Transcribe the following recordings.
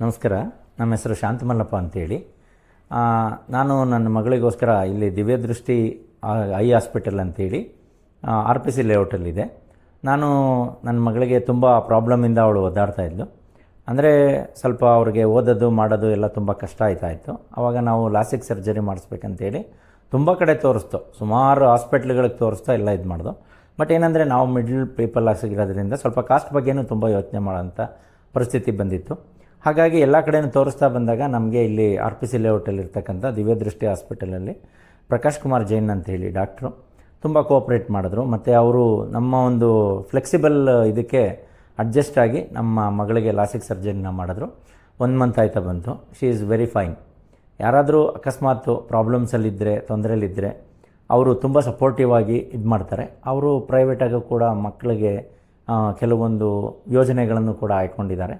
ನಮಸ್ಕಾರ. ನಮ್ಮ ಹೆಸರು ಶಾಂತಮಲ್ಲಪ್ಪ ಅಂತೇಳಿ. ನಾನು ನನ್ನ ಮಗಳಿಗೋಸ್ಕರ ಇಲ್ಲಿ ದಿವ್ಯದೃಷ್ಟಿ ಐ ಹಾಸ್ಪಿಟಲ್ ಅಂತೇಳಿ RPC ಲೇಔಟಲ್ಲಿದೆ. ನಾನು ನನ್ನ ಮಗಳಿಗೆ ತುಂಬ ಪ್ರಾಬ್ಲಮಿಂದ ಅವಳು ಒದ್ದಾಡ್ತಾ ಇದ್ಲು. ಅಂದರೆ ಸ್ವಲ್ಪ ಅವ್ರಿಗೆ ಓದೋದು ಮಾಡೋದು ಎಲ್ಲ ತುಂಬ ಕಷ್ಟ ಆಯಿತಾಯಿತ್ತು. ಆವಾಗ ನಾವು ಲಾಸಿಕ್ ಸರ್ಜರಿ ಮಾಡಿಸ್ಬೇಕಂತೇಳಿ ತುಂಬ ಕಡೆ ತೋರಿಸ್ತು, ಸುಮಾರು ಹಾಸ್ಪಿಟ್ಲ್ಗಳಿಗೆ ತೋರಿಸ್ತಾ ಎಲ್ಲ ಇದು ಮಾಡ್ದು. ಬಟ್ ಏನಂದರೆ ನಾವು ಮಿಡ್ಲ್ ಪೀಪಲ್ ಆಗಿರೋದ್ರಿಂದ ಸ್ವಲ್ಪ ಕಾಸ್ಟ್ ಬಗ್ಗೆನೂ ತುಂಬ ಯೋಚನೆ ಮಾಡೋಂಥ ಪರಿಸ್ಥಿತಿ ಬಂದಿತ್ತು. ಹಾಗಾಗಿ ಎಲ್ಲ ಕಡೆಯೂ ತೋರಿಸ್ತಾ ಬಂದಾಗ ನಮಗೆ ಇಲ್ಲಿ RPC ಲೇಔಟಲ್ಲಿರ್ತಕ್ಕಂಥ ದಿವ್ಯದೃಷ್ಟಿ ಹಾಸ್ಪಿಟಲಲ್ಲಿ ಪ್ರಕಾಶ್ ಕುಮಾರ್ ಜೈನ್ ಅಂತೇಳಿ ಡಾಕ್ಟ್ರು ತುಂಬ ಕೋಆಪ್ರೇಟ್ ಮಾಡಿದ್ರು. ಮತ್ತು ಅವರು ನಮ್ಮ ಒಂದು ಫ್ಲೆಕ್ಸಿಬಲ್ ಇದಕ್ಕೆ ಅಡ್ಜಸ್ಟ್ ಆಗಿ ನಮ್ಮ ಮಗಳಿಗೆ ಲಾಸಿಕ್ ಸರ್ಜರಿನ ಮಾಡಿದ್ರು. 1 ಮಂತ್ ಆಯ್ತಾ ಬಂತು. She is very fine. ಯಾರಾದರೂ ಅಕಸ್ಮಾತ್ ಪ್ರಾಬ್ಲಮ್ಸಲ್ಲಿದ್ದರೆ, ತೊಂದರೆಯಲ್ಲಿದ್ದರೆ ಅವರು ತುಂಬ ಸಪೋರ್ಟಿವ್ ಆಗಿ ಇದು ಮಾಡ್ತಾರೆ. ಅವರು ಪ್ರೈವೇಟಾಗೂ ಕೂಡ ಮಕ್ಕಳಿಗೆ ಕೆಲವೊಂದು ಯೋಜನೆಗಳನ್ನು ಕೂಡ ಆಯ್ಕೊಂಡಿದ್ದಾರೆ.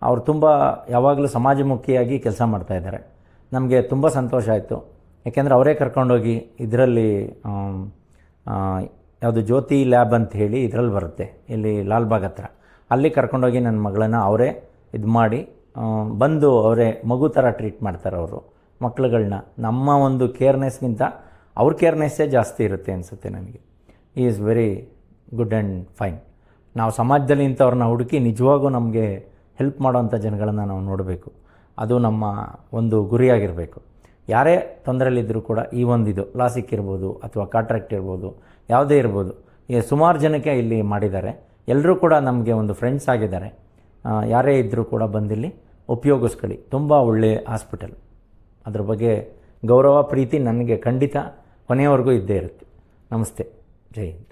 ಅವರು ತುಂಬ ಯಾವಾಗಲೂ ಸಮಾಜಮುಖಿಯಾಗಿ ಕೆಲಸ ಮಾಡ್ತಾಯಿದ್ದಾರೆ. ನಮಗೆ ತುಂಬ ಸಂತೋಷ ಆಯಿತು. ಯಾಕೆಂದರೆ ಅವರೇ ಕರ್ಕೊಂಡೋಗಿ ಇದರಲ್ಲಿ ಯಾವುದು ಜ್ಯೋತಿ ಲ್ಯಾಬ್ ಅಂತ ಹೇಳಿ ಇದರಲ್ಲಿ ಬರುತ್ತೆ, ಇಲ್ಲಿ ಲಾಲ್ಬಾಗ್ ಹತ್ರ, ಅಲ್ಲಿ ಕರ್ಕೊಂಡೋಗಿ ನನ್ನ ಮಗಳನ್ನು ಅವರೇ ಇದು ಮಾಡಿ ಬಂದು ಅವರೇ ಮಗು ಥರ ಟ್ರೀಟ್ ಮಾಡ್ತಾರೆ ಅವರು ಮಕ್ಕಳುಗಳನ್ನ. ನಮ್ಮ ಒಂದು ಕೇರ್ನೆಸ್ಗಿಂತ ಅವ್ರ ಕೇರ್ನೆಸ್ಸೇ ಜಾಸ್ತಿ ಇರುತ್ತೆ ಅನಿಸುತ್ತೆ ನನಗೆ. ಈ is very good and fine. ನಾವು ಸಮಾಜದಲ್ಲಿ ಇಂಥವ್ರನ್ನ ಹುಡುಕಿ ನಿಜವಾಗೂ ನಮಗೆ ಹೆಲ್ಪ್ ಮಾಡೋವಂಥ ಜನಗಳನ್ನು ನಾವು ನೋಡಬೇಕು. ಅದು ನಮ್ಮ ಒಂದು ಗುರಿಯಾಗಿರಬೇಕು. ಯಾರೇ ತೊಂದರೆಯಲ್ಲಿದ್ದರೂ ಕೂಡ ಈ ಒಂದಿದು ಲಾಸಿಕ್ ಇರ್ಬೋದು ಅಥವಾ ಕಾಂಟ್ರಾಕ್ಟ್ ಇರ್ಬೋದು, ಯಾವುದೇ ಇರ್ಬೋದು, ಸುಮಾರು ಜನಕ್ಕೆ ಇಲ್ಲಿ ಮಾಡಿದ್ದಾರೆ. ಎಲ್ಲರೂ ಕೂಡ ನಮಗೆ ಒಂದು ಫ್ರೆಂಡ್ಸ್ ಆಗಿದ್ದಾರೆ. ಯಾರೇ ಇದ್ದರೂ ಕೂಡ ಬಂದಿಲ್ಲಿ ಉಪಯೋಗಿಸ್ಕೊಳ್ಳಿ. ತುಂಬ ಒಳ್ಳೆಯ ಹಾಸ್ಪಿಟಲ್. ಅದ್ರ ಬಗ್ಗೆ ಗೌರವ ಪ್ರೀತಿ ನನಗೆ ಖಂಡಿತ ಕೊನೆಯವರೆಗೂ ಇದ್ದೇ ಇರುತ್ತೆ. ನಮಸ್ತೆ. ಜೈ ಹಿಂದ್.